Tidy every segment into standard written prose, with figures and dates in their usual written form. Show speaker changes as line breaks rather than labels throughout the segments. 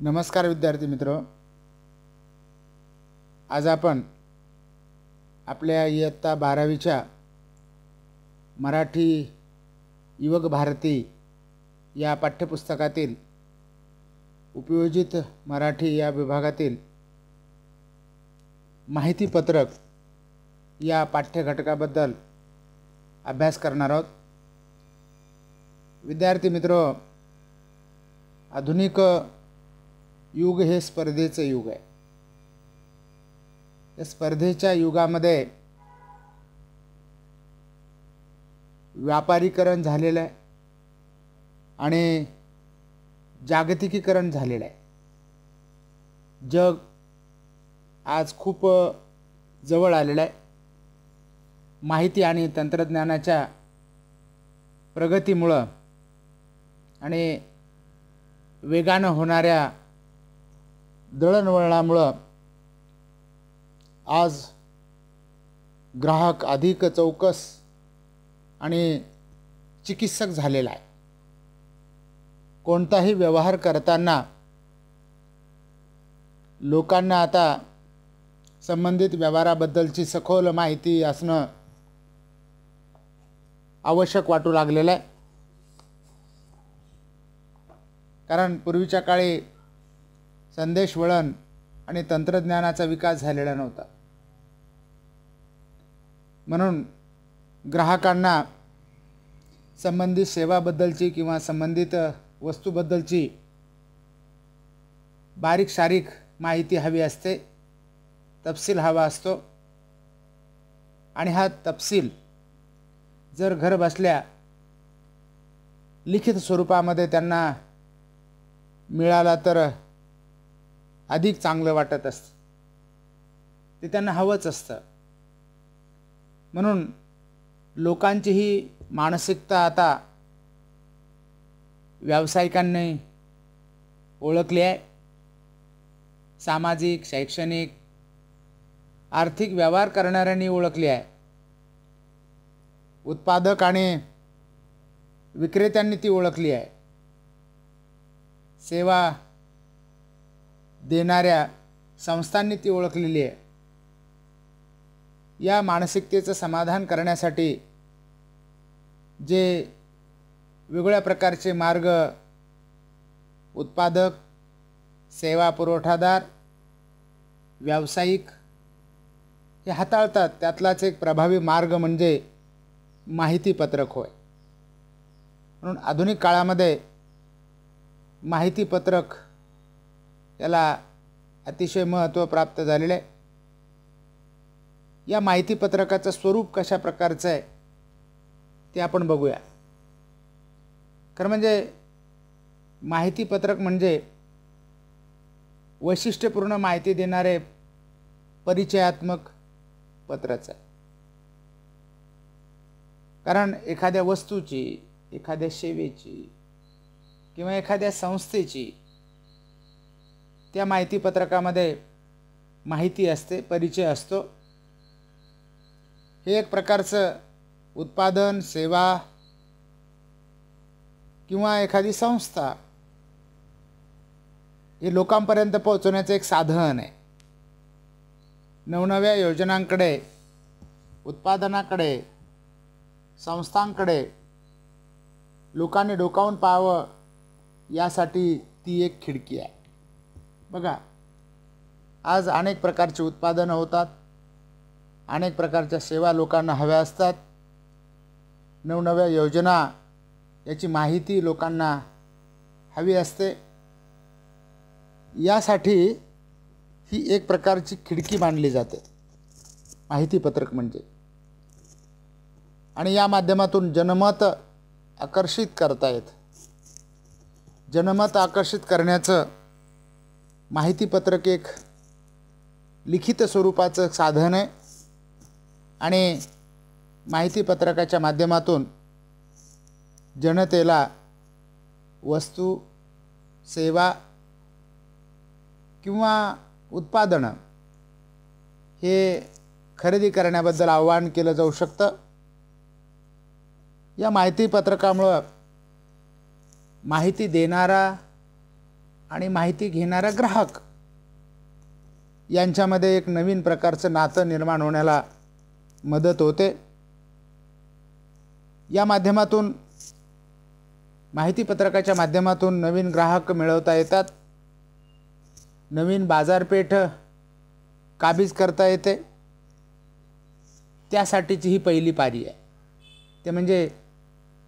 नमस्कार विद्यार्थी मित्र, आज आपण आपल्या इयत्ता 12वीच्या मराठी युवक भारती या पाठ्यपुस्तकातील उपयोजित मराठी या विभागातील माहिती पत्रक या पाठ्यघटकाबद्दल अभ्यास करणार आहोत। विद्यार्थी मित्र, आधुनिक युग हे स्पर्धेचं युग आहे। या स्पर्धेच्या युगामध्ये व्यापारीकरण झालेलं आहे आणि जागतिकीकरण झालेलं आहे। जग आज खूप जवळ आलेलं आहे। माहिती आणि तंत्रज्ञानाच्या प्रगतीमुळे आणि वेगानं होणाऱ्या दळणवळणामुळे आज ग्राहक अधिक चौकस आणि चिकित्सक झालेला आहे। कोणताही व्यवहार करताना लोकांना आता संबंधित व्यवहाराबद्दलची सखोल माहिती असणं आवश्यक वाटू लागलेलं आहे। कारण पूर्वीच्या काळी संदेश वळण आणि तंत्रज्ञानाचा विकास झालेला नव्हता, म्हणून ग्राहकांना संबंधित सेवाबद्दलची किंवा संबंधित वस्तूबद्दलची बारीक सारीक माहिती हवी असते, तपशील हवा असतो। आणि हा तपशील जर घर बसल्या लिखित स्वरूपामध्ये त्यांना मिळाला तर अधिक चांगलं वाटत असतं, ते त्यांना हवंच असतं। म्हणून लोकांची ही मानसिकता आता व्यावसायिकांनी ओळखली आहे। सामाजिक, शैक्षणिक, आर्थिक व्यवहार करणाऱ्यांनी ओळखली आहे। उत्पादक आणि विक्रेत्यांनी ती ओळखली आहे। सेवा देणाऱ्या संस्थांनी ती ओळखलेली आहे। या मानसिकतेचं समाधान करण्यासाठी जे वेगळ्या प्रकारचे मार्ग उत्पादक, सेवा पुरवठादार, व्यावसायिक हे हाताळतात, त्यातलाच एक प्रभावी मार्ग म्हणजे माहिती पत्रक होय। म्हणून आधुनिक काळामध्ये माहिती पत्रक याला अतिशय महत्त्व प्राप्त झालेले आहे। या माहिती पत्रकाचं स्वरूप कशा प्रकारचं आहे ते आपण बघूया। खरं म्हणजे माहिती पत्रक म्हणजे वैशिष्ट्यपूर्ण माहिती देणारे परिचयात्मक पत्रच आहे। कारण एखाद्या वस्तूची, एखाद्या सेवेची किंवा एखाद्या संस्थेची त्या माहिती पत्रकामध्ये माहिती असते, परिचय असतो। हे एक प्रकारचं उत्पादन, सेवा किंवा एखादी संस्था हे लोकांपर्यंत पोहोचवण्याचं एक साधन आहे। नवनव्या योजनांकडे, उत्पादनाकडे, संस्थांकडे लोकांनी डोकावून पाहावं यासाठी ती एक खिडकी आहे। बघा, आज अनेक प्रकारची उत्पादनं होतात, अनेक प्रकारच्या सेवा लोकांना हव्या असतात, नवनव्या योजना याची माहिती लोकांना हवी असते। यासाठी ही एक प्रकारची खिडकी मानली जाते माहिती पत्रक म्हणजे। आणि या माध्यमातून जनमत आकर्षित करता येतं। जनमत आकर्षित करण्याचं माहिती पत्रक एक लिखित स्वरूपाचं साधन आहे। आणि माहिती पत्रकाच्या माध्यमातून जनतेला वस्तू, सेवा किंवा उत्पादनं हे खरेदी करण्याबद्दल आवाहन केलं जाऊ शकतं। या माहिती पत्रकामुळं माहिती देणारा आणि माहिती घेणारा ग्राहक यांच्यामध्ये एक नवीन प्रकारचं नातं निर्माण होण्याला मदत होते. या माध्यमातून, माहिती पत्रकाच्या माध्यमातून नवीन ग्राहक मिळवता येतात, नवीन बाजारपेठ काबीज करता येते. त्यासाठीची ही पहिली पायरी आहे. ते म्हणजे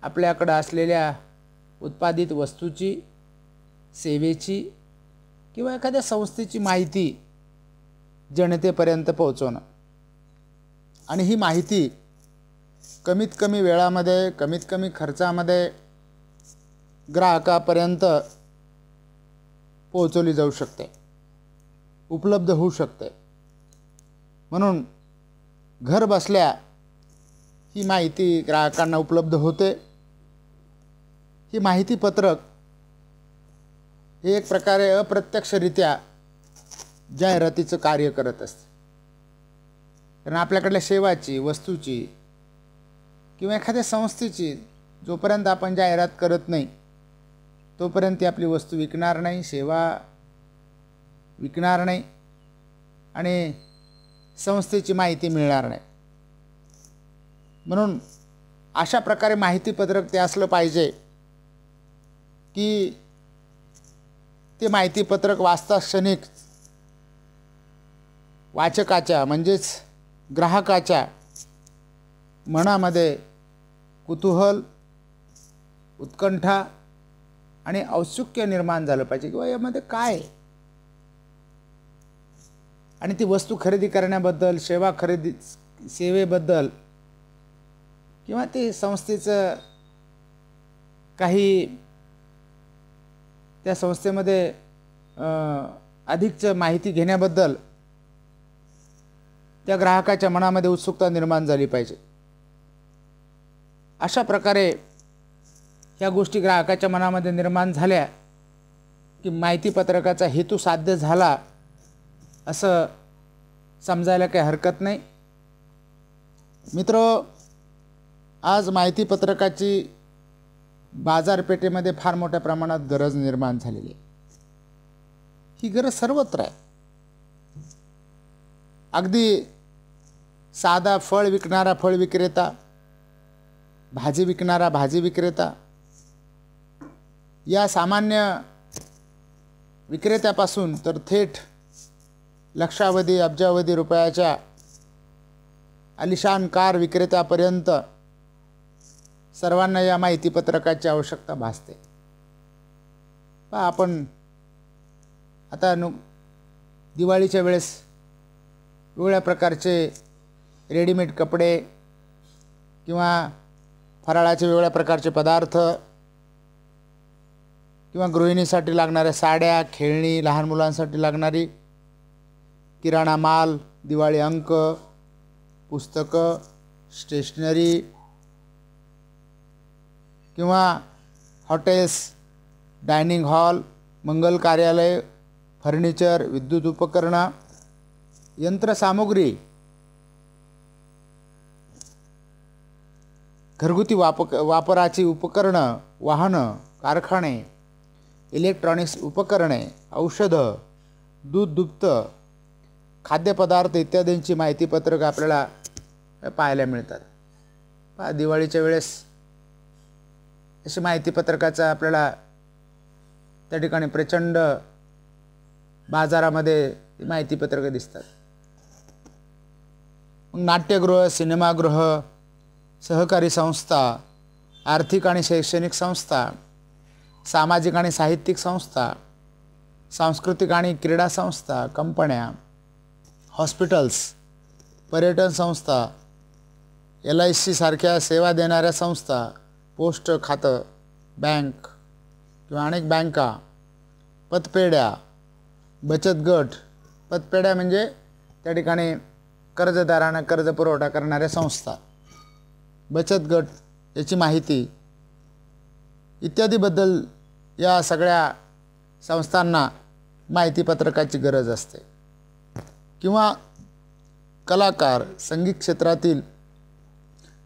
आपल्याकडं असलेल्या उत्पादित वस्तूची, सेवेची किंवा एखाद्या संस्थेची माहिती जनतेपर्यंत पोहोचवणं. आणि ही माहिती कमीत कमी वेळामध्ये, कमीत कमी खर्चामध्ये ग्राहकापर्यंत पोहोचवली जाऊ शकते, उपलब्ध होऊ शकते. म्हणून घर बसल्या ही माहिती ग्राहकांना उपलब्ध होते. ही माहिती पत्रक हे एक प्रकारे अप्रत्यक्षरित्या जाहिरातीचं कार्य करत असते. कारण आपल्याकडल्या सेवाची, वस्तूची किंवा एखाद्या संस्थेची जोपर्यंत आपण जाहिरात करत नाही तोपर्यंत ती आपली वस्तू विकणार नाही, सेवा विकणार नाही आणि संस्थेची माहिती मिळणार नाही. म्हणून अशा प्रकारे माहितीपत्रक ते असलं पाहिजे की ते माहितीपत्रक वाचता क्षणिक वाचकाच्या म्हणजेच ग्राहकाच्या मनामध्ये कुतूहल, उत्कंठा आणि औत्सुक्य निर्माण झालं पाहिजे किंवा यामध्ये काय आहे. आणि ती वस्तू खरेदी करण्याबद्दल, सेवेबद्दल किंवा ते संस्थेचं काही त्या संस्थेमध्ये अधिकचं माहिती घेण्याबद्दल त्या ग्राहकाच्या मनामध्ये उत्सुकता निर्माण झाली पाहिजे. अशा प्रकारे ह्या गोष्टी ग्राहकाच्या मनामध्ये निर्माण झाल्या की माहितीपत्रकाचा हेतू साध्य झाला असं समजायला काही हरकत नाही. मित्र, आज माहितीपत्रकाची बाजारपेठेमध्ये फार मोठ्या प्रमाणात गरज निर्माण झालेली आहे. ही गरज सर्वत्र आहे. अगदी साधा फळ विकणारा फळ विक्रेता, भाजी विकणारा भाजी विक्रेता, या सामान्य विक्रेत्यापासून तर थेट लक्षावधी अब्जावधी रुपयाच्या आलिशान कार विक्रेत्यापर्यंत सर्वांना या माहितीपत्रकाची आवश्यकता भासते. आपण आता दिवाळीच्या वेळेस वेगवेगळ्या प्रकारचे रेडीमेड कपडे किंवा फराळाचे वेगवेगळ्या प्रकारचे पदार्थ किंवा गृहिणीसाठी लागणाऱ्या साड्या, खेळणी, लहान मुलांसाठी लागणारी किराणा माल, दिवाळी अंक, पुस्तकं, स्टेशनरी किंवा हॉटेल्स, डायनिंग हॉल, मंगल कार्यालय, फर्निचर, विद्युत उपकरणं, यंत्रसामुग्री, घरगुती वापराची उपकरणं, वाहनं, कारखाने, इलेक्ट्रॉनिक्स उपकरणे, औषधं, दूध दुभतं, खाद्यपदार्थ इत्यादींची माहितीपत्रक आपल्याला पाहायला मिळतात. दिवाळीच्या वेळेस अशी माहितीपत्रकाचा आपल्याला त्या ठिकाणी प्रचंड बाजारामध्ये माहितीपत्रकं दिसतात. नाट्यगृह, सिनेमागृह, सहकारी संस्था, आर्थिक आणि शैक्षणिक संस्था, सामाजिक आणि साहित्यिक संस्था, सांस्कृतिक आणि क्रीडा संस्था, कंपन्या, हॉस्पिटल्स, पर्यटन संस्था, LIC सारख्या सेवा देणाऱ्या संस्था, पोस्ट खातं, बँक किंवा अनेक बँका, पतपेढ्या, बचत गट. पतपेढ्या म्हणजे त्या ठिकाणी कर्जदारांना कर्ज पुरवठा करणाऱ्या संस्था, बचत गट याची माहिती इत्यादीबद्दल या सगळ्या संस्थांना माहितीपत्रकाची गरज असते. किंवा कलाकार, संगीत क्षेत्रातील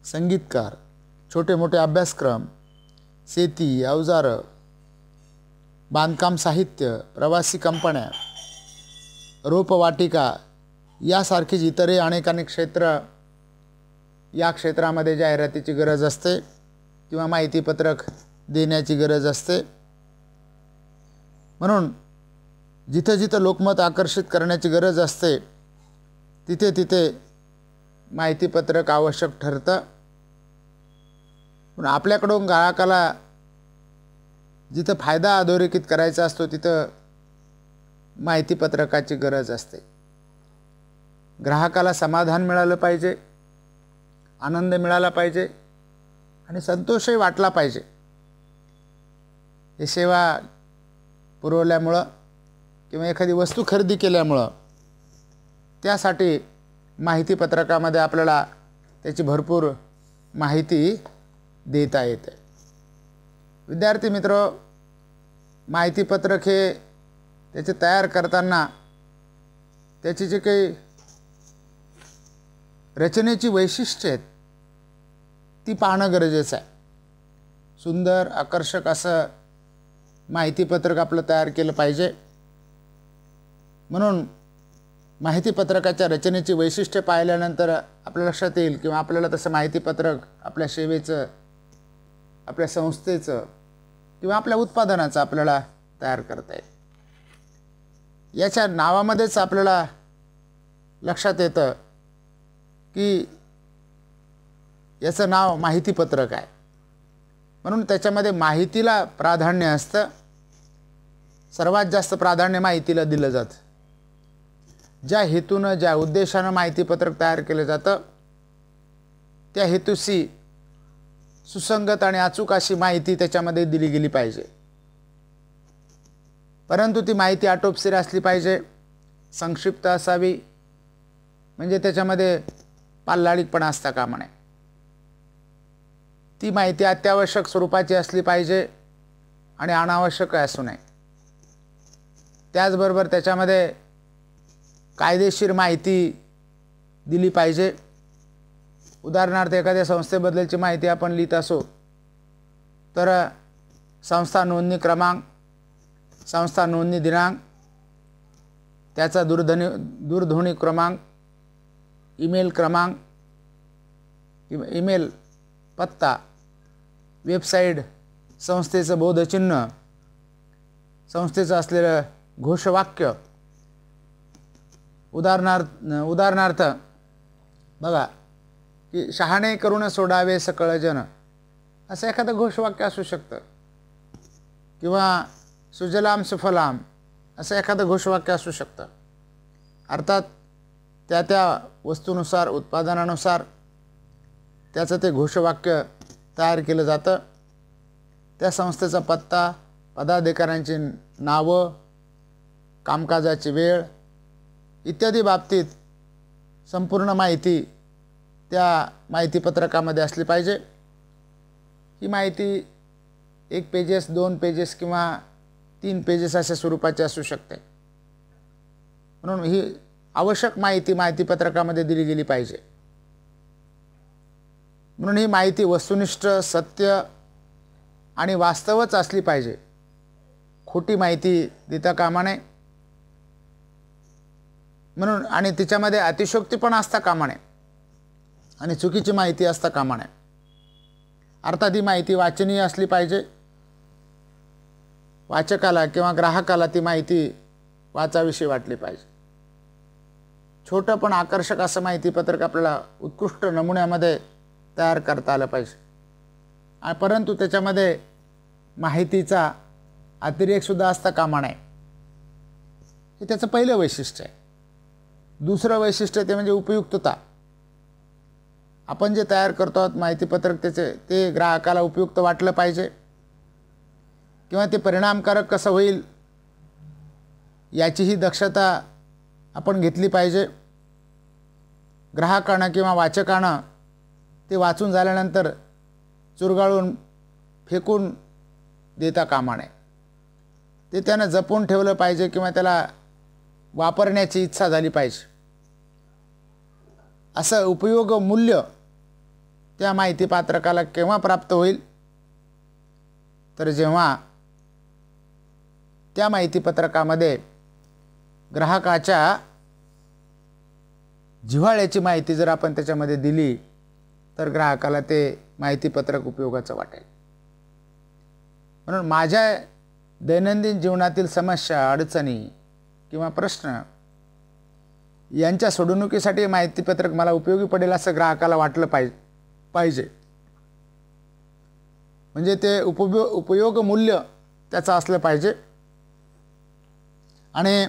संगीतकार, छोटे मोठे अभ्यासक्रम, शेती, अवजारं, बांधकाम साहित्य, प्रवासी कंपन्या, रोपवाटिका यासारखीच इतरही अनेक क्षेत्र, या क्षेत्रामध्ये जाहिरातीची गरज असते किंवा माहितीपत्रक देण्याची गरज असते. म्हणून जिथे जिथे लोकमत आकर्षित करण्याची गरज असते तिथे तिथे माहितीपत्रक आवश्यक ठरतं. पण आपल्याकडून ग्राहकाला जिथं फायदा अधोरेखित करायचा असतो तिथं माहितीपत्रकाची गरज असते. ग्राहकाला समाधान मिळालं पाहिजे, आनंद मिळाला पाहिजे आणि संतोषही वाटला पाहिजे. हे सेवा पुरवल्यामुळं किंवा एखादी वस्तू खरेदी केल्यामुळं त्यासाठी माहितीपत्रकामध्ये आपल्याला त्याची भरपूर माहिती देता येते. विद्यार्थी मित्र, माहितीपत्रक हे त्याचे तयार करताना त्याची जे काही रचनेची वैशिष्ट्ये आहेत ती पाहणं गरजेचं आहे. सुंदर आकर्षक असं माहितीपत्रक आपलं तयार केलं पाहिजे. म्हणून माहितीपत्रकाच्या रचनेची वैशिष्ट्ये पाहिल्यानंतर आपल्या लक्षात येईल किंवा आपल्याला तसं माहितीपत्रक आपल्या सेवेचं, आपल्या संस्थेचं किंवा आपल्या उत्पादनाचं आपल्याला तयार करता येईल. याच्या नावामध्येच आपल्याला लक्षात येतं की याचं नाव माहितीपत्रक आहे. म्हणून त्याच्यामध्ये माहितीला प्राधान्य असतं. सर्वात जास्त प्राधान्य माहितीला दिलं जातं. ज्या हेतूनं, ज्या उद्देशानं माहितीपत्रक तयार केलं जातं त्या हेतूशी सुसंगत आणि अचूक अशी माहिती त्याच्यामध्ये दिली गेली पाहिजे. परंतु ती माहिती आटोपशीर असली पाहिजे, संक्षिप्त असावी, म्हणजे त्याच्यामध्ये पाल्लाळीकपणा असता कामा नये. ती माहिती अत्यावश्यक स्वरूपाची असली पाहिजे आणि अनावश्यक असू नये. त्याचबरोबर त्याच्यामध्ये कायदेशीर माहिती दिली पाहिजे. उदाहरणार्थ एखाद्या संस्थेबद्दलची माहिती आपण लिहित असो तर संस्था नोंदणी क्रमांक, संस्था नोंदणी दिनांक, त्याचा दूरध्वनी क्रमांक, ईमेल क्रमांक, ईमेल पत्ता, वेबसाईट, संस्थेचं बोधचिन्ह, संस्थेचं असलेलं घोषवाक्य. उदाहरणार्थ बघा की शहाणे करून सोडावे सकळ जन असं एखादं घोषवाक्य असू शकतं किंवा सुजलाम सुफलाम असं एखादं घोषवाक्य असू शकतं. अर्थात त्या त्या वस्तूनुसार, उत्पादनानुसार त्याचं ते घोषवाक्य तयार केलं जातं. त्या संस्थेचा पत्ता, पदाधिकाऱ्यांची नावं, कामकाजाची वेळ इत्यादी बाबतीत संपूर्ण माहिती त्या माहितीपत्रकामध्ये असली पाहिजे. ही माहिती 1 पेजेस, 2 पेजेस किंवा 3 पेजेस अशा स्वरूपाची असू शकते. म्हणून ही आवश्यक माहिती माहितीपत्रकामध्ये दिली गेली पाहिजे. म्हणून ही माहिती वस्तुनिष्ठ, सत्य आणि वास्तवच असली पाहिजे. खोटी माहिती देता कामा नये. म्हणून आणि तिच्यामध्ये अतिशयोक्ती पण असता कामा नये आणि चुकीची माहिती असता कामा नये. अर्थात ही माहिती वाचनीय असली पाहिजे. वाचकाला किंवा ग्राहकाला ती माहिती वाचाविषयी वाटली पाहिजे. छोटं पण आकर्षक असं माहितीपत्रक आपल्याला उत्कृष्ट नमुन्यामध्ये तयार करता आलं पाहिजे. परंतु त्याच्यामध्ये माहितीचा अतिरेकसुद्धा असता कामा नये. हे त्याचं पहिलं वैशिष्ट्य आहे. दुसरं वैशिष्ट्य ते म्हणजे उपयुक्तता. आपण जे तयार करतो आहोत माहितीपत्रक ते ग्राहकाला उपयुक्त वाटलं पाहिजे किंवा ते परिणामकारक कसं होईल याचीही दक्षता आपण घेतली पाहिजे. ग्राहकांना किंवा वाचकांना ते वाचून झाल्यानंतर चुरगाळून फेकून देता कामा नये. ते त्यानं जपून ठेवलं पाहिजे किंवा त्याला वापरण्याची इच्छा झाली पाहिजे. असं उपयोग मूल्य त्या माहितीपत्रकाला केव्हा प्राप्त होईल तर जेव्हा त्या माहितीपत्रकामध्ये ग्राहकाच्या जिव्हाळ्याची माहिती जर आपण त्याच्यामध्ये दिली तर ग्राहकाला ते माहितीपत्रक उपयोगाचं वाटेल. म्हणून माझ्या दैनंदिन जीवनातील समस्या, अडचणी किंवा प्रश्न यांच्या सोडवणुकीसाठी माहितीपत्रक मला उपयोगी पडेल असं ग्राहकाला वाटलं पाहिजे. म्हणजे ते उपयोग मूल्य त्याचं असलं पाहिजे. आणि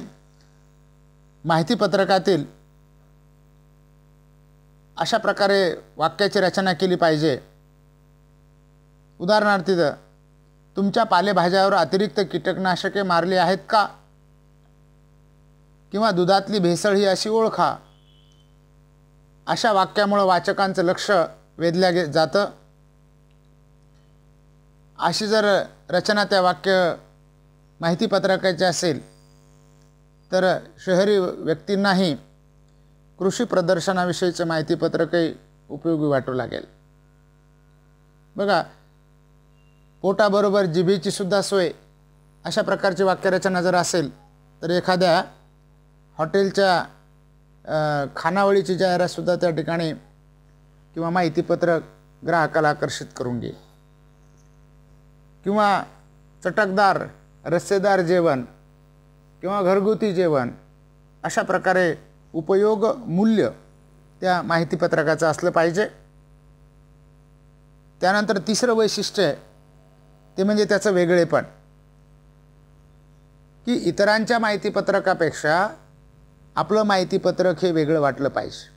माहितीपत्रकातील अशा प्रकारे वाक्याची रचना केली पाहिजे. उदाहरणार्थ, तुमच्या पालेभाज्यावर अतिरिक्त कीटकनाशके मारली आहेत का, किंवा दुधातली भेसळ ही अशी ओळखा. अशा वाक्यामुळे वाचकांचं लक्ष वेधल्या जातं. अशी जर रचना त्या वाक्य माहितीपत्रकाची असेल तर शहरी व्यक्तींनाही कृषी प्रदर्शनाविषयीचे माहितीपत्रकही उपयोगी वाटू लागेल. बघा, पोटाबरोबर जिभेची सुद्धा सोय अशा प्रकारची वाक्यरचना जर असेल तर एखाद्या हॉटेलच्या खानावळीची जाहिरातसुद्धा त्या ठिकाणी किंवा माहितीपत्रक ग्राहकाला आकर्षित करून घेईल. किंवा चटकदार रस्सेदार जेवण किंवा घरगुती जेवण अशा प्रकारे उपयोग मूल्य त्या माहितीपत्रकाचं असलं पाहिजे. त्यानंतर तिसरं वैशिष्ट्य ते म्हणजे त्याचं वेगळेपण, की इतरांच्या माहितीपत्रकापेक्षा आपलं माहितीपत्रक हे वेगळं वाटलं पाहिजे.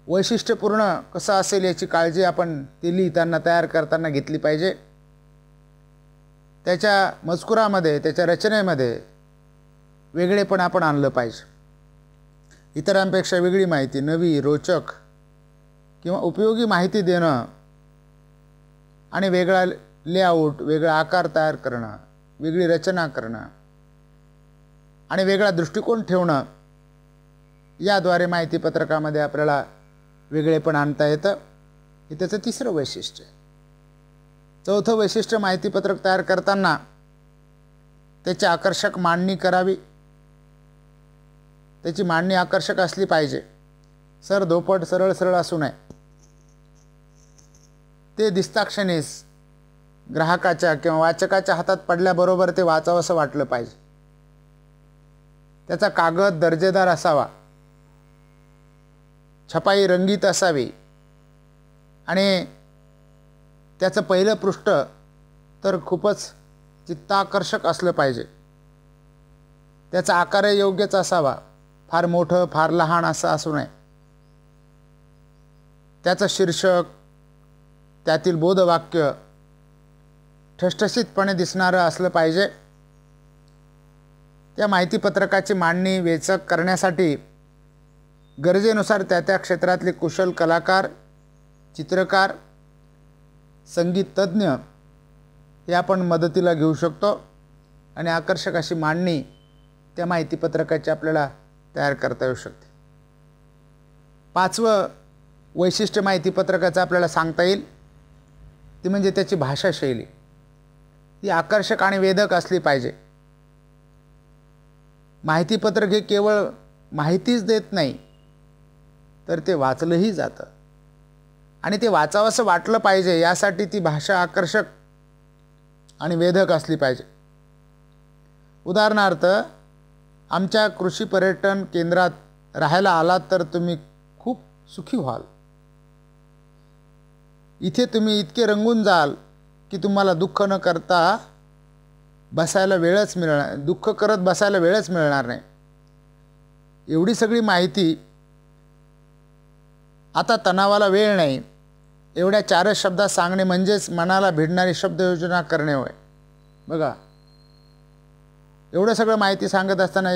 वैशिष्ट्यपूर्ण कसं असेल याची काळजी आपण ते लिहिताना, तयार करताना घेतली पाहिजे. त्याच्या मजकुरामध्ये, त्याच्या रचनेमध्ये वेगळेपण आपण आणलं पाहिजे. इतरांपेक्षा वेगळी माहिती, नवी, रोचक किंवा उपयोगी माहिती देणं आणि वेगळा लेआउट, वेगळा आकार तयार करणं, वेगळी रचना करणं आणि वेगळा दृष्टिकोन ठेवणं, याद्वारे माहितीपत्रकामध्ये आपल्याला वेगळेपण आणता येतं. हे त्याचं तिसरं वैशिष्ट्य आहे. चौथं वैशिष्ट्य, माहितीपत्रक तयार करताना त्याची आकर्षक मांडणी करावी. त्याची मांडणी आकर्षक असली पाहिजे. सरधोपट, सरळ सरळ असू नये. ते दिसताक्षणीच ग्राहकाच्या किंवा वाचकाच्या हातात पडल्याबरोबर ते वाचावंसं वाटलं पाहिजे. त्याचा कागद दर्जेदार असावा, छपाई रंगीत असावी आणि त्याचं पहिलं पृष्ठ तर खूपच चित्ताकर्षक असलं पाहिजे. त्याचा आकार योग्यच असावा, फार मोठं फार लहान असं असू नये. त्याचं शीर्षक, त्यातील बोधवाक्य ठसठशीतपणे दिसणारं असलं पाहिजे. त्या माहितीपत्रकाची मांडणी वेचक करण्यासाठी गरजेनुसार त्या क्षेत्रातले कुशल कलाकार, चित्रकार, संगीत तज्ज्ञ हे आपण मदतीला घेऊ शकतो आणि आकर्षक अशी मांडणी त्या माहितीपत्रकाची आपल्याला तयार करता येऊ शकते. पाचवं वैशिष्ट्य माहितीपत्रकाचं आपल्याला सांगता येईल ती म्हणजे त्याची भाषाशैली. ती आकर्षक आणि वेधक असली पाहिजे. माहितीपत्रक हे केवळ माहितीच देत नाही तर ते वाचलंही जातं आणि ते वाचावंसं वाटलं पाहिजे. यासाठी ती भाषा आकर्षक आणि वेधक असली पाहिजे. उदाहरणार्थ, आमच्या कृषी पर्यटन केंद्रात राहायला आलात तर तुम्ही खूप सुखी व्हाल. इथे तुम्ही इतके रंगून जाल की तुम्हाला दुःख करत बसायला वेळच मिळणार नाही. एवढी सगळी माहिती, आता तणावाला वेळ नाही, एवढ्या 4 शब्दात सांगणे म्हणजेच मनाला भिडणारी शब्दयोजना करणे होय. बघा, एवढं सगळं माहिती सांगत असताना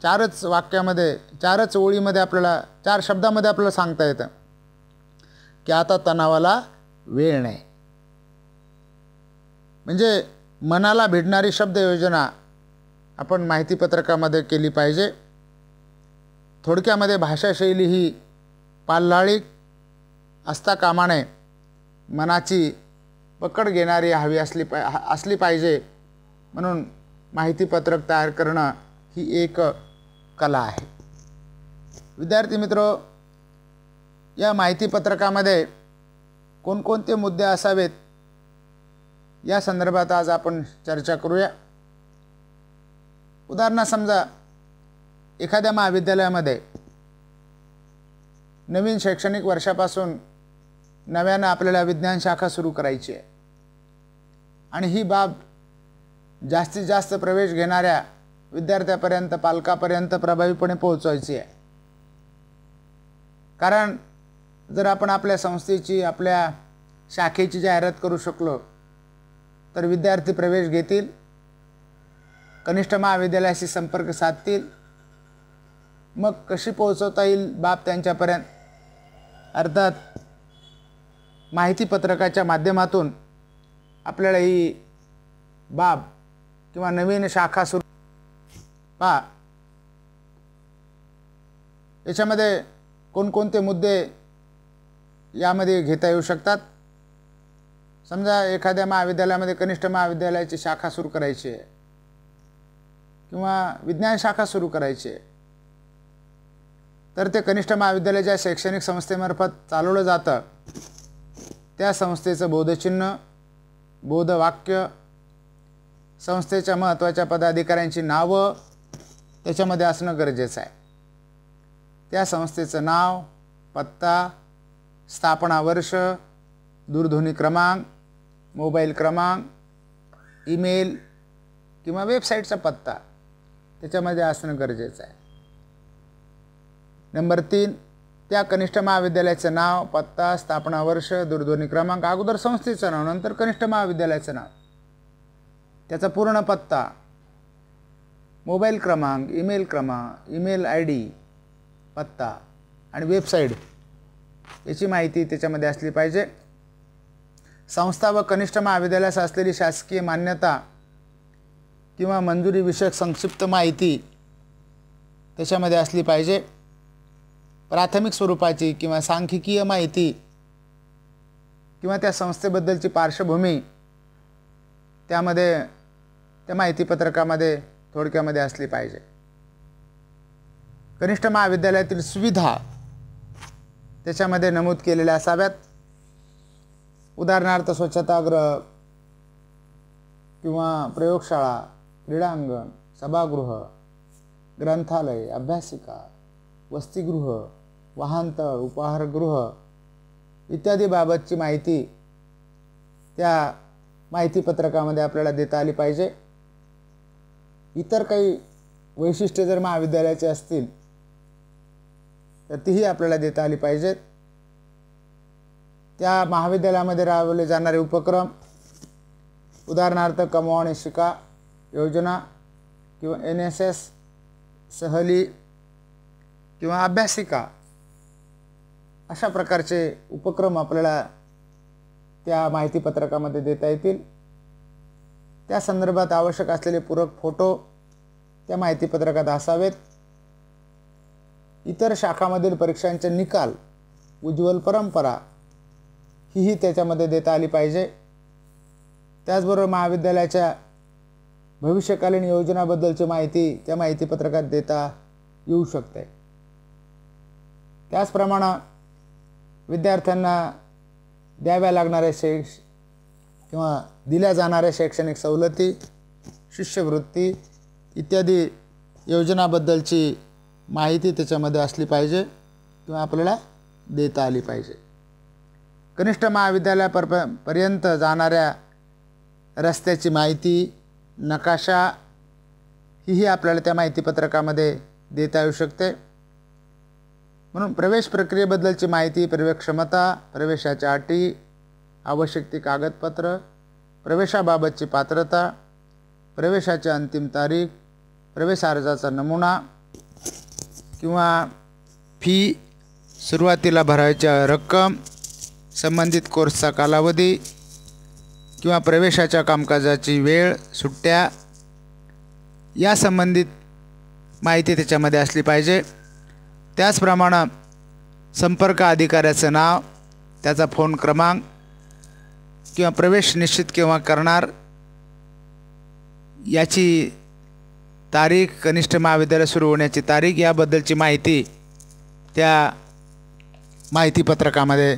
4च वाक्यामध्ये, 4च ओळीमध्ये आपल्याला, 4 शब्दामध्ये आपल्याला सांगता येतं की आता तणावाला वेळ नाही. म्हणजे मनाला भिडणारी शब्दयोजना आपण माहितीपत्रकामध्ये केली पाहिजे. थोडक्यामध्ये भाषाशैली ही पाल्हाळीक असता कामा नये, मनाची पकड घेणारी हवी असली पाहिजे. म्हणून माहितीपत्रक तयार करणं ही एक कला आहे. विद्यार्थी मित्र, या माहितीपत्रकामध्ये कोणकोणते मुद्दे असावेत या संदर्भात आज आपण चर्चा करूया. उदाहरणार्थ समजा एखाद्या महाविद्यालयामध्ये नवीन शैक्षणिक वर्षापासून नव्यानं आपल्याला विज्ञान शाखा सुरू करायची आहे आणि ही बाब जास्तीत जास्त प्रवेश घेणाऱ्या विद्यार्थ्यापर्यंत, पालकापर्यंत प्रभावीपणे पोहोचवायची आहे. कारण जर आपण आपल्या संस्थेची, आपल्या शाखेची जाहिरात करू शकलो तर विद्यार्थी प्रवेश घेतील, कनिष्ठ महाविद्यालयाशी संपर्क साधतील. मग कशी पोहोचवता येईल बाब त्यांच्यापर्यंत? अर्थात माहितीपत्रकाच्या माध्यमातून आपल्याला ही बाब किंवा नवीन शाखा सुरू पहा, याच्यामध्ये कोणकोणते मुद्दे यामध्ये घेता येऊ शकतात. समजा एखाद्या महाविद्यालयामध्ये कनिष्ठ महाविद्यालयाची शाखा सुरू करायची आहे किंवा विज्ञान शाखा सुरू करायची आहे, तर ते कनिष्ठ महाविद्यालय ज्या शैक्षणिक संस्थेमार्फत चालवलं जातं त्या संस्थेचं बोधचिन्ह, बोधवाक्य, संस्थेच्या महत्त्वाच्या पदाधिकाऱ्यांची नावं त्याच्यामध्ये असणं गरजेचं आहे. त्या संस्थेचं नाव, पत्ता, स्थापना वर्ष, दूरध्वनी क्रमांक, मोबाईल क्रमांक, ईमेल किंवा वेबसाईटचा पत्ता त्याच्यामध्ये असणं गरजेचं आहे. नंबर 3, त्या कनिष्ठ महाविद्यालयाचं नाव, पत्ता, स्थापना वर्ष, दूरध्वनी क्रमांक, अगोदर संस्थेचं नाव, नंतर कनिष्ठ महाविद्यालयाचं नाव, त्याचा पूर्ण पत्ता, मोबाईल क्रमांक, ईमेल क्रमांक, ईमेल ID, पत्ता आणि वेबसाईट याची माहिती त्याच्यामध्ये असली पाहिजे. संस्था व कनिष्ठ महाविद्यालयास असलेली शासकीय मान्यता किंवा मंजुरी विषयक संक्षिप्त माहिती त्याच्यामध्ये असली पाहिजे. प्राथमिक स्वरूपाची किंवा सांख्यिकीय माहिती किंवा त्या संस्थेबद्दलची पार्श्वभूमी त्यामध्ये त्या माहितीपत्रकामध्ये थोडक्यामध्ये असली पाहिजे. कनिष्ठ महाविद्यालयातील सुविधा त्याच्यामध्ये नमूद केलेल्या असाव्यात. उदाहरणार्थ स्वच्छतागृह किंवा प्रयोगशाळा, क्रीडांगण, सभागृह, ग्रंथालय, अभ्यासिका, वसतिगृह, वाहनतळ, उपाहारगृह इत्यादी बाबतची माहिती त्या माहितीपत्रकामध्ये आपल्याला देता आली पाहिजे. इतर काही वैशिष्ट्ये जर महाविद्यालयाचे असतील तर तीही आपल्याला देता आली पाहिजेत. त्या महाविद्यालयामध्ये राबवले जाणारे उपक्रम, उदाहरणार्थ कमवा आणि शिका योजना किंवा NSS, सहली किंवा अभ्यासिका अशा प्रकारचे उपक्रम आपल्याला त्या माहितीपत्रकामध्ये देता येतील. त्या संदर्भात आवश्यक असलेले पूरक फोटो त्या माहितीपत्रकात असावेत. इतर शाखांमधील परीक्षांचे निकाल, उज्ज्वल परंपरा ही त्याच्यामध्ये देता आली पाहिजे. त्याचबरोबर महाविद्यालयाच्या भविष्यकालीन योजनाबद्दलची माहिती त्या माहितीपत्रकात देता येऊ शकते. त्याचप्रमाणे विद्यार्थ्यांना द्याव्या लागणाऱ्या किंवा दिल्या जाणाऱ्या शैक्षणिक सवलती, शिष्यवृत्ती इत्यादी योजनाबद्दलची माहिती त्याच्यामध्ये असली पाहिजे किंवा आपल्याला देता आली पाहिजे. कनिष्ठ महाविद्यालयापर्यंत जाणाऱ्या रस्त्याची माहिती, नकाशा ही आपल्याला त्या माहितीपत्रकामध्ये देता येऊ शकते. म्हणून प्रवेश प्रक्रियेबद्दलची माहिती, प्रवेश क्षमता, प्रवेशाच्या अटी, आवश्यक ती कागदपत्र, प्रवेशाबाबतची पात्रता, प्रवेशाची अंतिम तारीख, प्रवेश अर्जाचा नमुना किंवा फी, सुरुवातीला भरायची रक्कम, संबंधित कोर्सचा कालावधी किंवा प्रवेशाच्या कामकाजाची वेळ, सुट्ट्या या संबंधित माहिती त्याच्यामध्ये असली पाहिजे. त्याचप्रमाणे संपर्क अधिकाऱ्याचं नाव, त्याचा फोन क्रमांक किंवा प्रवेश निश्चित केव्हा करणार याची तारीख, कनिष्ठ महाविद्यालय सुरू होण्याची तारीख याबद्दलची माहिती त्या माहितीपत्रकामध्ये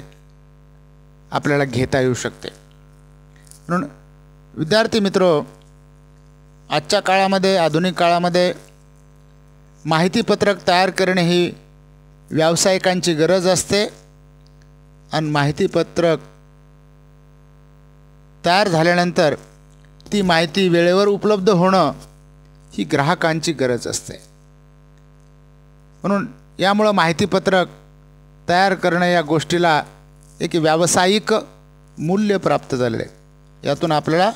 आपल्याला घेता येऊ शकते. म्हणून विद्यार्थी मित्रो, आजच्या काळामध्ये, आधुनिक काळामध्ये माहितीपत्रक तयार करणे ही व्यावसायिकांची गरज असते आणि माहितीपत्रक तयार झाल्यानंतर ती माहिती वेळेवर उपलब्ध होणं ही ग्राहकांची गरज असते. म्हणून यामुळं माहितीपत्रक तयार करणं या गोष्टीला एक व्यावसायिक मूल्य प्राप्त झालेलं आहे. यातून आपल्याला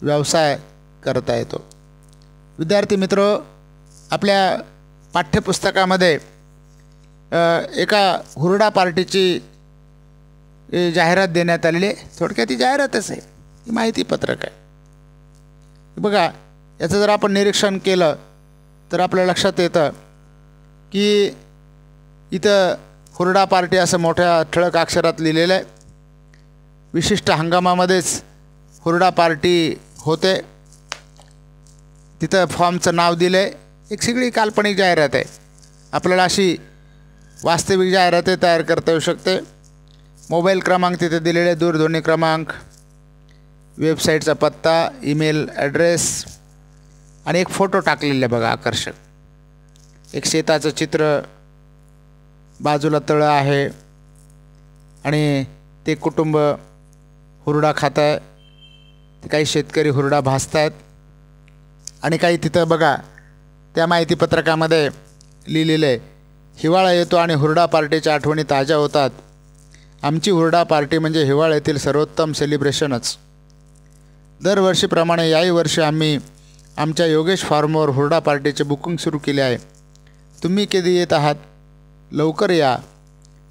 व्यवसाय करता येतो. विद्यार्थी मित्र, आपल्या पाठ्यपुस्तकामध्ये एका हुरडा पार्टीची जाहिरात देण्यात आलेली आहे. थोडक्यात ही जाहिरातच आहे, ही माहितीपत्रक आहे. बघा, याचं जर आपण निरीक्षण केलं तर आपल्या लक्षात येतं की इथं हुरडा पार्टी असं मोठ्या ठळक अक्षरात लिहिलेलं आहे. विशिष्ट हंगामामध्येच हुरडा पार्टी होते. तिथं फॉर्मचं नाव दिलं आहे. एक सगळी काल्पनिक जाहिरात आहे. आपल्याला अशी वास्तविक जाहिरात तयार करता येऊ शकते. मोबाईल क्रमांक तिथे दिलेले, दूरध्वनी क्रमांक, वेबसाईटचा पत्ता, ईमेल ॲड्रेस आणि एक फोटो टाकलेला आहे बघा, आकर्षक. एक शेताचं चित्र, बाजूला तळं आहे आणि ते कुटुंब हुरडा खात आहे. ते काही शेतकरी हुरडा भाजत आहेत आणि काही तिथं बघा त्या माहितीपत्रकामध्ये लिहिलेलं आहे, हिवाळा येतो आणि हुरडा पार्टीच्या आठवणी ताज्या होतात. आमची हुरडा पार्टी म्हणजे हिवाळ्यातील सर्वोत्तम सेलिब्रेशनच. दरवर्षीप्रमाणे याही वर्षी आम्ही आमच्या योगेश फार्मवर हुरडा पार्टीचे बुकिंग सुरू केले आहे. तुम्ही कधी येत आहात? लवकर या.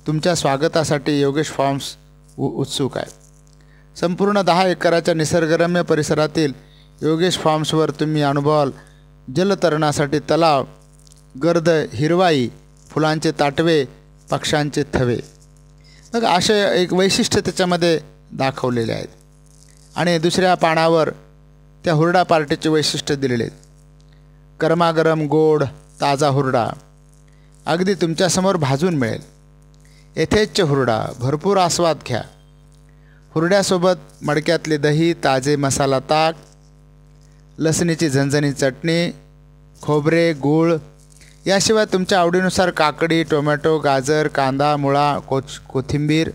तुमच्या स्वागतासाठी योगेश फार्म्स उत्सुक आहे. संपूर्ण 10 एकराच्या निसर्गरम्य परिसरातील योगेश फार्म्सवर तुम्ही अनुभवाल जलतरणासाठी तलाव, गर्द हिरवाई, फुलांचे ताटवे, पक्ष्यांचे थवे. मग असे एक वैशिष्ट्य त्याच्यामध्ये दाखवलेले आहेत. आणि दुसऱ्या पानावर त्या हुरडा पार्टीचे वैशिष्ट्य दिलेले आहेत. गरमागरम गोड ताजा हुरडा अगदी तुमच्यासमोर भाजून मिळेल. यथेच्छ हुरडा, भरपूर आस्वाद घ्या. हुरड्यासोबत मडक्यातले दही, ताजे मसाला ताक, लसणीची झणझणीत चटणी, खोबरे, गूळ, याशिवाय तुमच्या आवडीनुसार काकडी, टोमॅटो, गाजर, कांदा, मुळा, कोथिंबीर,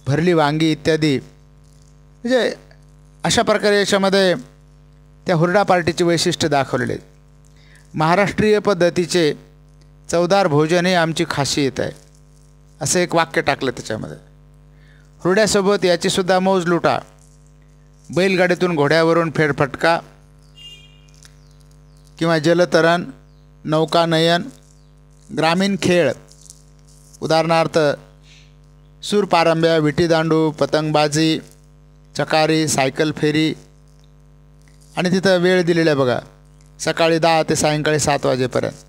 भरली वांगी इत्यादी. म्हणजे अशा प्रकारे याच्यामध्ये त्या हुरडा पार्टीचे वैशिष्ट्य दाखवलेले आहेत. महाराष्ट्रीय पद्धतीचे चवदार भोजन हे आमची खासियत आहे, असं एक वाक्य टाकलं त्याच्यामध्ये. हुरड्यासोबत याचीसुद्धा मौज लुटा. बैलगाडीतून घोड्यावरून फेरफटका किंवा जलतरण, नौकानयन, ग्रामीण खेळ, उदाहरणार्थ सूरपारंब्या, विटीदांडू, पतंगबाजी, चकारी, सायकल फेरी. आणि तिथं वेळ दिलेला आहे बघा, सकाळी 10 ते सायंकाळी 7 वाजेपर्यंत.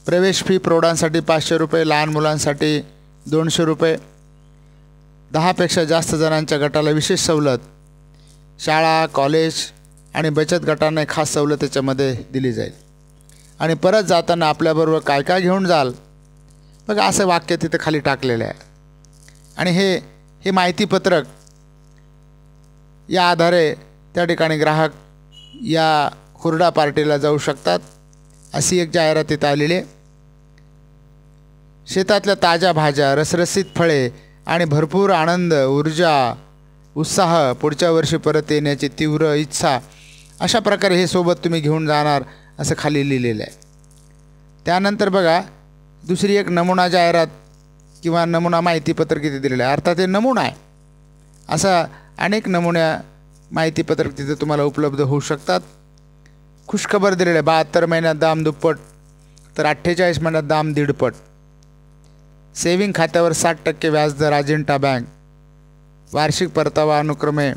प्रवेश फी प्रौढांसाठी 500 रुपये, लहान मुलांसाठी 200 रुपये. 10पेक्षा जास्त जणांच्या गटाला विशेष सवलत. शाळा, कॉलेज आणि बचत गटांना खास सवलत त्याच्यामध्ये दिली जाईल. आणि परत जाताना आपल्याबरोबर काय काय घेऊन जाल, बघा असं वाक्य तिथं खाली टाकलेलं आहे. आणि हे माहितीपत्रक या आधारे त्या ठिकाणी ग्राहक या हुरडा पार्टीला जाऊ शकतात, अशी एक जाहिरात तिथं आलेली आहे. शेतातल्या ताज्या भाज्या, रसरशीत फळे आणि भरपूर आनंद, ऊर्जा, उत्साह, पुढच्या वर्षी परत येण्याची तीव्र इच्छा, अशा प्रकारे हे सोबत तुम्ही घेऊन जाणार असं खाली लिहिलेलं आहे. त्यानंतर बघा दुसरी एक नमुना जाहिरात किंवा नमुना माहितीपत्रक तिथे दिलेलं आहे. अर्थात हे नमुना आहे. असा अनेक नमुन्या माहितीपत्रक तिथे तुम्हाला उपलब्ध होऊ शकतात. खुशखबर दिलेलं आहे. 72 महिन्यात दाम दुप्पट तर 48 महिन्यात दाम दीडपट. सेविंग खात्यावर 60% व्याजदर अजिंठा बँक. वार्षिक परतावा अनुक्रमे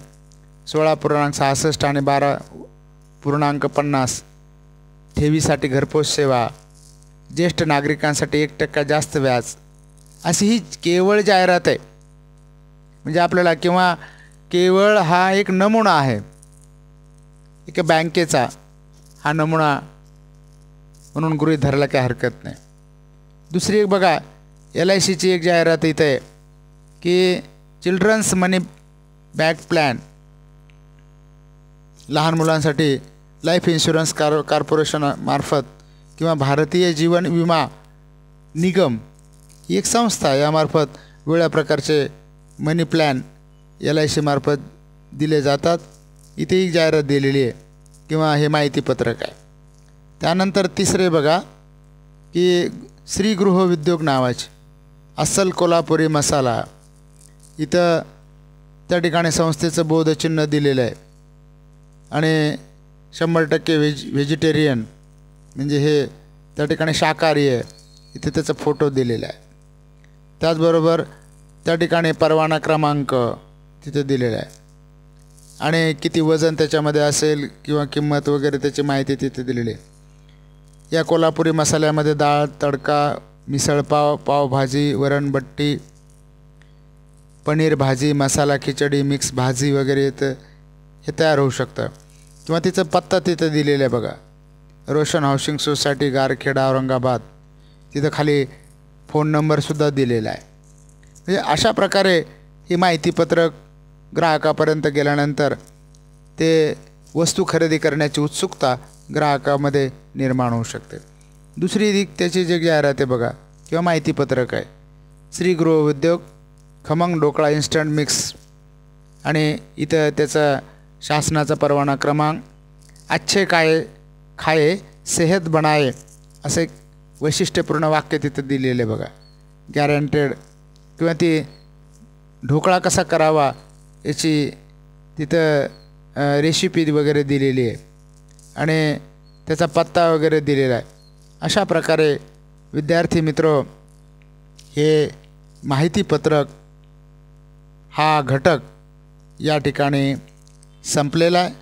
16.66 आणि 12.50. ठेवीसाठी घरपोच सेवा. ज्येष्ठ नागरिकांसाठी 1% जास्त व्याज. अशी ही केवळ जाहिरात आहे. म्हणजे आपल्याला किंवा केवळ हा एक नमुना आहे एक बँकेचा. हा नमुना म्हणून गृहीत धरायला काही हरकत नाही. दुसरी एक बघा, LICची एक जाहिरात इथं आहे की चिल्ड्रन्स मनी बॅक प्लॅन, लहान मुलांसाठी लाईफ इन्शुरन्स कॉर्पोरेशन मार्फत किंवा भारतीय जीवन विमा निगम ही एक संस्था, यामार्फत वेगळ्या प्रकारचे मनी प्लॅन LIC मार्फत दिले जातात. इथे एक जाहिरात दिलेली आहे किंवा हे माहितीपत्रक आहे. त्यानंतर तिसरे बघा की श्री गृह उद्योग नावाची अस्सल कोल्हापुरी मसाला, इथं त्या ठिकाणी संस्थेचं बोधचिन्ह दिलेलं आहे आणि 100% व्हेजिटेरियन म्हणजे हे त्या ठिकाणी शाकाहारी आहे, इथे त्याचा फोटो दिलेला आहे. त्याचबरोबर त्या ठिकाणी परवाना क्रमांक तिथे दिलेला आहे आणि किती वजन त्याच्यामध्ये असेल किंवा किंमत वगैरे त्याची माहिती तिथे दिलेली आहे. या कोल्हापुरी मसाल्यामध्ये डाळ, तडका, मिसळपाव, पावभाजी, वरणबट्टी, पनीर भाजी, मसाला खिचडी, मिक्स भाजी वगैरे इथं हे तयार होऊ शकतं. किंवा तिचं पत्ता तिथं दिलेला आहे बघा, रोशन हाऊसिंग सोसायटी, गारखेडा, औरंगाबाद. तिथं खाली फोन नंबरसुद्धा दिलेला आहे. म्हणजे अशा प्रकारे ही माहितीपत्रक ग्राहकापर्यंत गेल्यानंतर ते वस्तू खरेदी करण्याची उत्सुकता ग्राहकामध्ये निर्माण होऊ शकते. दुसरी दिक त्याची जी जाहिरात आहे बघा किंवा माहितीपत्रक आहे, श्री गृह उद्योग खमंग ढोकळा इन्स्टंट मिक्स आणि इथं त्याचा शासनाचा परवाना क्रमांक, अच्छे खाये सेहत बनाए असं एक वैशिष्ट्यपूर्ण वाक्य तिथं दिलेलं आहे बघा, गॅरंटेड. किंवा ती ढोकळा कसा करावा याची तिथं रेसिपी वगैरे दिलेली आहे आणि त्याचा पत्ता वगैरे दिलेला आहे. अशा प्रकारे विद्यार्थी मित्र, हे माहितीपत्रक हा घटक या ठिकाणी संपलेला आहे.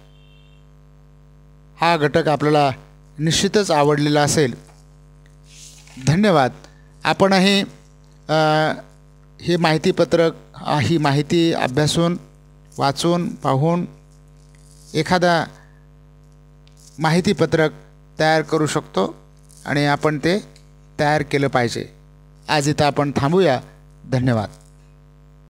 हा घटक आपल्याला निश्चितच आवडलेला असेल. धन्यवाद. आपणही हे माहितीपत्रक, ही माहिती अभ्यासून, वाचून, पाहून एखादा माहितीपत्रक तयार करू शकतो आणि आपण ते तयार केलं पाहिजे. आज इथं आपण थांबूया. धन्यवाद.